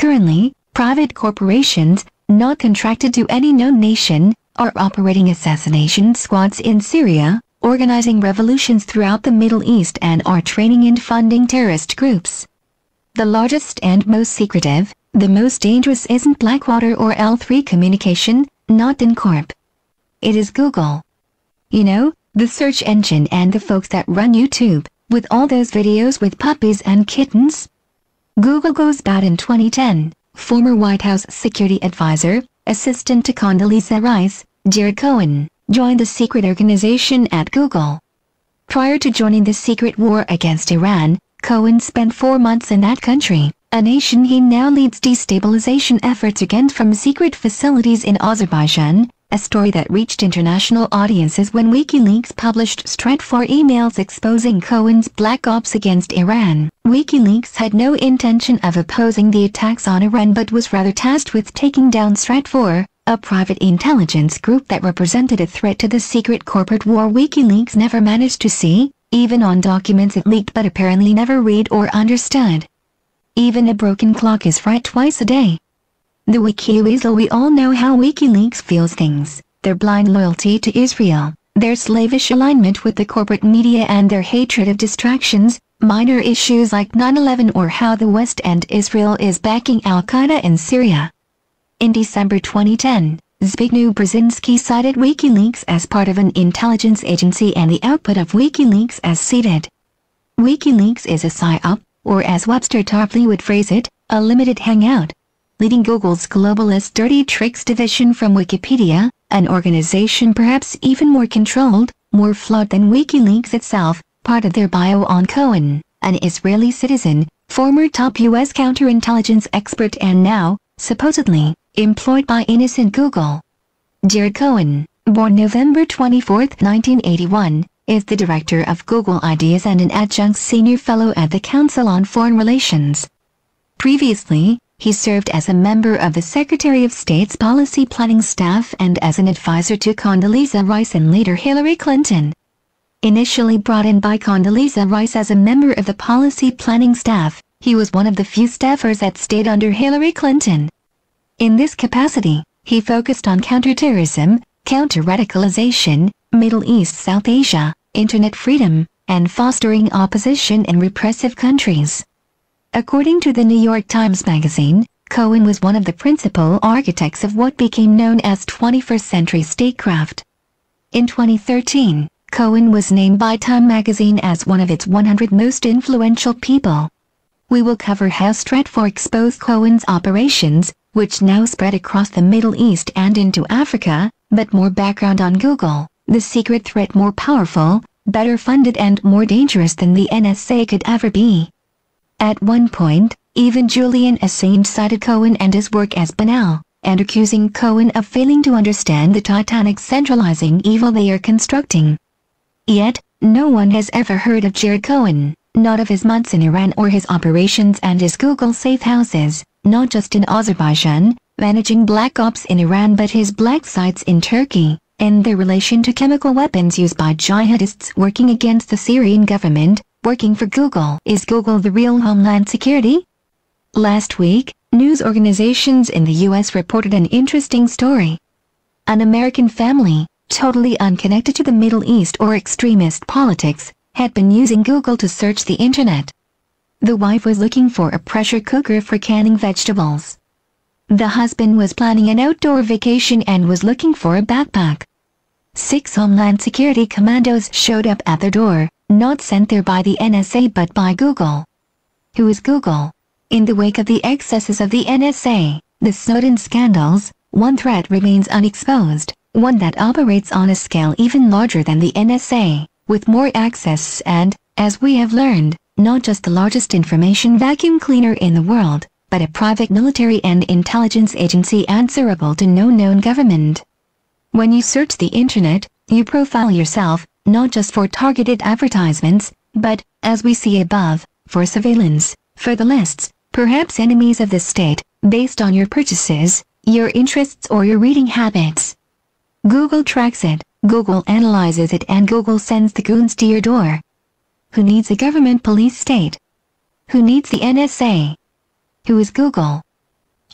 Currently, private corporations, not contracted to any known nation, are operating assassination squads in Syria, organizing revolutions throughout the Middle East, and are training and funding terrorist groups. The largest and most secretive, the most dangerous isn't Blackwater or L3 Communication, not Corp. It is Google. You know, the search engine and the folks that run YouTube, with all those videos with puppies and kittens. Google goes bad in 2010. Former White House security advisor, assistant to Condoleezza Rice, Jared Cohen, joined the secret organization at Google. Prior to joining the secret war against Iran, Cohen spent 4 months in that country, a nation he now leads destabilization efforts against from secret facilities in Azerbaijan, a story that reached international audiences when WikiLeaks published Stratfor emails exposing Cohen's black ops against Iran. WikiLeaks had no intention of opposing the attacks on Iran but was rather tasked with taking down Stratfor, a private intelligence group that represented a threat to the secret corporate war WikiLeaks never managed to see, even on documents it leaked but apparently never read or understood. Even a broken clock is right twice a day. The WikiWeasel. We all know how WikiLeaks feels things, their blind loyalty to Israel, their slavish alignment with the corporate media and their hatred of distractions, minor issues like 9/11 or how the West and Israel is backing Al-Qaeda in Syria. In December 2010, Zbigniew Brzezinski cited WikiLeaks as part of an intelligence agency and the output of WikiLeaks as seeded. WikiLeaks is a psyop, or as Webster Tarpley would phrase it, a limited hangout, leading Google's globalist dirty tricks division from Wikipedia, an organization perhaps even more controlled, more flawed than WikiLeaks itself. Part of their bio on Cohen, an Israeli citizen, former top U.S. counterintelligence expert and now, supposedly, employed by innocent Google. Jared Cohen, born November 24, 1981, is the director of Google Ideas and an adjunct senior fellow at the Council on Foreign Relations. Previously, he served as a member of the Secretary of State's policy planning staff and as an advisor to Condoleezza Rice and later Hillary Clinton. Initially brought in by Condoleezza Rice as a member of the policy planning staff, he was one of the few staffers that stayed under Hillary Clinton. In this capacity, he focused on counterterrorism, counter-radicalization, Middle East South Asia, internet freedom, and fostering opposition in repressive countries. According to the New York Times Magazine, Cohen was one of the principal architects of what became known as 21st century statecraft. In 2013, Cohen was named by Time magazine as one of its 100 most influential people. We will cover how Stratfor exposed Cohen's operations, which now spread across the Middle East and into Africa, but more background on Google, the secret threat more powerful, better funded and more dangerous than the NSA could ever be. At one point, even Julian Assange cited Cohen and his work as banal, and accusing Cohen of failing to understand the titanic centralizing evil they are constructing. Yet, no one has ever heard of Jared Cohen, not of his months in Iran or his operations and his Google safe houses, not just in Azerbaijan, managing black ops in Iran but his black sites in Turkey, and their relation to chemical weapons used by jihadists working against the Syrian government, working for Google. Is Google the real Homeland Security? Last week, news organizations in the U.S. reported an interesting story. An American family, totally unconnected to the Middle East or extremist politics, had been using Google to search the internet. The wife was looking for a pressure cooker for canning vegetables. The husband was planning an outdoor vacation and was looking for a backpack. 6 Homeland Security commandos showed up at their door, not sent there by the NSA but by Google. Who is Google? In the wake of the excesses of the NSA, the Snowden scandals, one threat remains unexposed, one that operates on a scale even larger than the NSA, with more access and, as we have learned, not just the largest information vacuum cleaner in the world, but a private military and intelligence agency answerable to no known government. When you search the internet, you profile yourself, not just for targeted advertisements, but, as we see above, for surveillance, for the lists, perhaps enemies of the state, based on your purchases, your interests or your reading habits. Google tracks it, Google analyzes it and Google sends the goons to your door. Who needs a government police state? Who needs the NSA? Who is Google?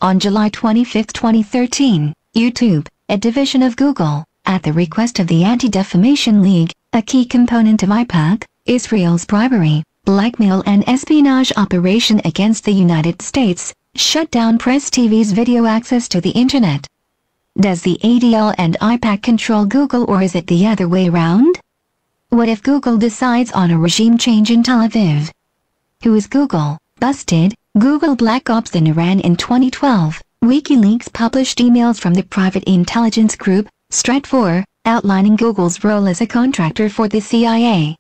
On July 25, 2013, YouTube, a division of Google, at the request of the Anti-Defamation League, a key component of IPAC, Israel's bribery, blackmail and espionage operation against the United States, shut down Press TV's video access to the Internet. Does the ADL and IPAC control Google, or is it the other way around? What if Google decides on a regime change in Tel Aviv? Who is Google? Busted, Google Black Ops in Iran in 2012. WikiLeaks published emails from the private intelligence group, Stratfor, outlining Google's role as a contractor for the CIA.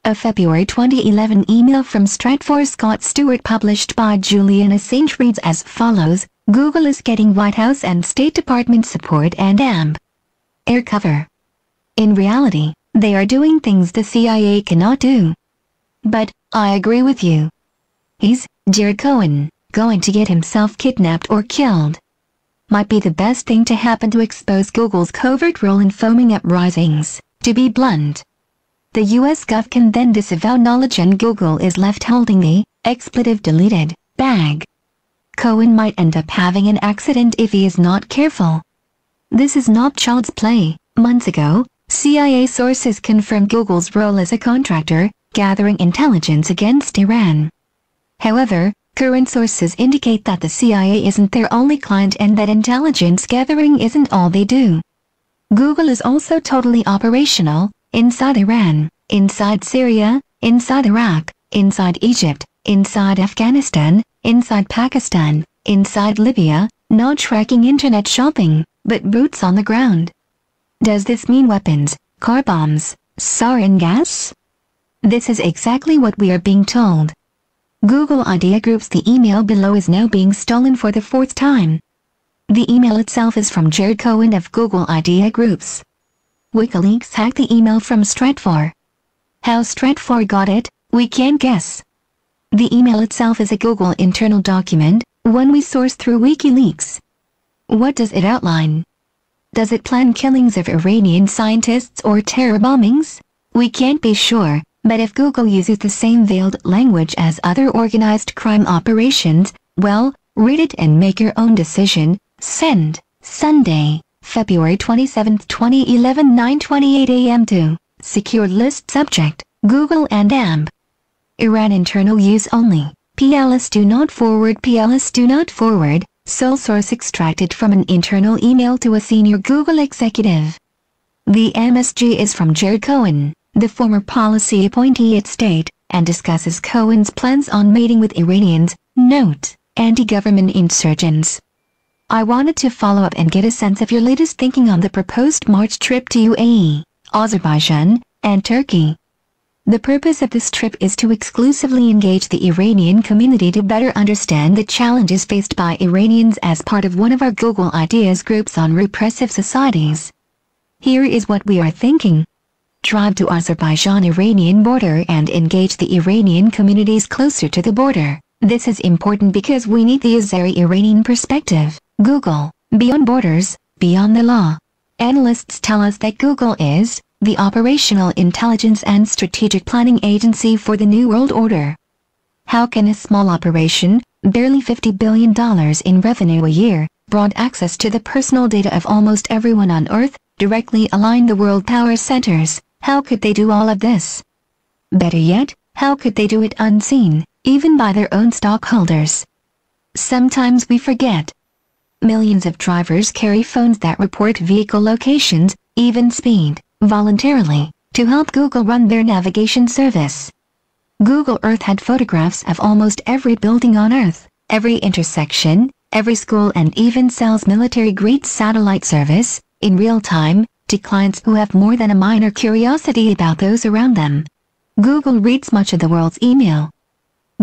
A February 2011 email from Stratfor Scott Stewart published by Julian Assange reads as follows: Google is getting White House and State Department support and AMP air cover. In reality, they are doing things the CIA cannot do. But, I agree with you. He's, Jared Cohen, going to get himself kidnapped or killed. Might be the best thing to happen to expose Google's covert role in foaming uprisings, to be blunt. The US Gov can then disavow knowledge and Google is left holding the expletive deleted bag. Cohen might end up having an accident if he is not careful. This is not child's play. Months ago, CIA sources confirmed Google's role as a contractor, gathering intelligence against Iran. However, current sources indicate that the CIA isn't their only client and that intelligence gathering isn't all they do. Google is also totally operational, inside Iran, inside Syria, inside Iraq, inside Egypt, inside Afghanistan, inside Pakistan, inside Libya, not tracking internet shopping, but boots on the ground. Does this mean weapons, car bombs, sarin gas? This is exactly what we are being told. Google Idea Group's The email below is now being stolen for the fourth time. The email itself is from Jared Cohen of Google Idea Groups. WikiLeaks hacked the email from Stratfor. How Stratfor got it, we can't guess. The email itself is a Google internal document, one we sourced through WikiLeaks. What does it outline? Does it plan killings of Iranian scientists or terror bombings? We can't be sure. But if Google uses the same veiled language as other organized crime operations, well, read it and make your own decision. Send. Sunday, February 27, 2011, 9:28 a.m. to Secure List Subject, Google and AMP. Iran internal use only. PLS do not forward. PLS do not forward. Sole source extracted from an internal email to a senior Google executive. The MSG is from Jared Cohen, the former policy appointee at State, and discusses Cohen's plans on mating with Iranians, note, anti-government insurgents. I wanted to follow up and get a sense of your latest thinking on the proposed March trip to UAE, Azerbaijan, and Turkey. The purpose of this trip is to exclusively engage the Iranian community to better understand the challenges faced by Iranians as part of one of our Google Ideas groups on repressive societies. Here is what we are thinking. Drive to Azerbaijan-Iranian border and engage the Iranian communities closer to the border. This is important because we need the Azeri-Iranian perspective. Google, beyond borders, beyond the law. Analysts tell us that Google is the operational intelligence and strategic planning agency for the New World Order. How can a small operation, barely $50 billion in revenue a year, broad access to the personal data of almost everyone on Earth, directly align the world power centers? How could they do all of this? Better yet, how could they do it unseen, even by their own stockholders? Sometimes we forget. Millions of drivers carry phones that report vehicle locations, even speed, voluntarily, to help Google run their navigation service. Google Earth had photographs of almost every building on Earth, every intersection, every school, and even sells military-grade satellite service, in real time, to clients who have more than a minor curiosity about those around them. Google reads much of the world's email.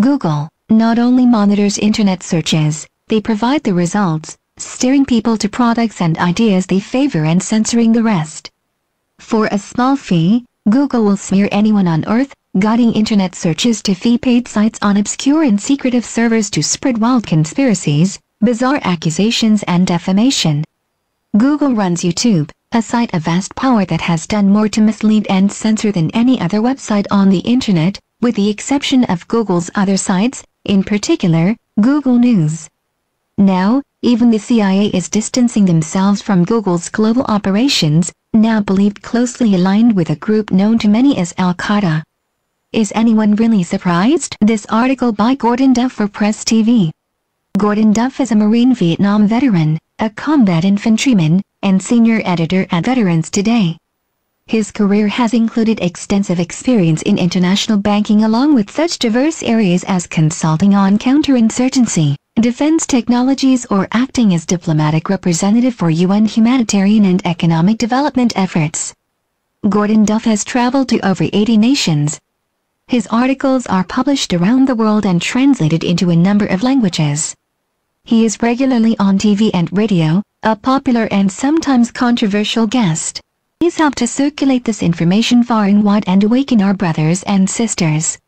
Google not only monitors internet searches, they provide the results, steering people to products and ideas they favor and censoring the rest. For a small fee, Google will smear anyone on Earth, guiding internet searches to feed paid sites on obscure and secretive servers to spread wild conspiracies, bizarre accusations, and defamation. Google runs YouTube, a site of vast power that has done more to mislead and censor than any other website on the internet, with the exception of Google's other sites, in particular, Google News. Now, even the CIA is distancing themselves from Google's global operations, now believed closely aligned with a group known to many as Al-Qaeda. Is anyone really surprised? This article by Gordon Duff for Press TV. Gordon Duff is a Marine Vietnam veteran, a combat infantryman, and senior editor at Veterans Today. His career has included extensive experience in international banking along with such diverse areas as consulting on counterinsurgency, defense technologies or acting as diplomatic representative for UN humanitarian and economic development efforts. Gordon Duff has traveled to over 80 nations. His articles are published around the world and translated into a number of languages. He is regularly on TV and radio, a popular and sometimes controversial guest. Please help to circulate this information far and wide and awaken our brothers and sisters.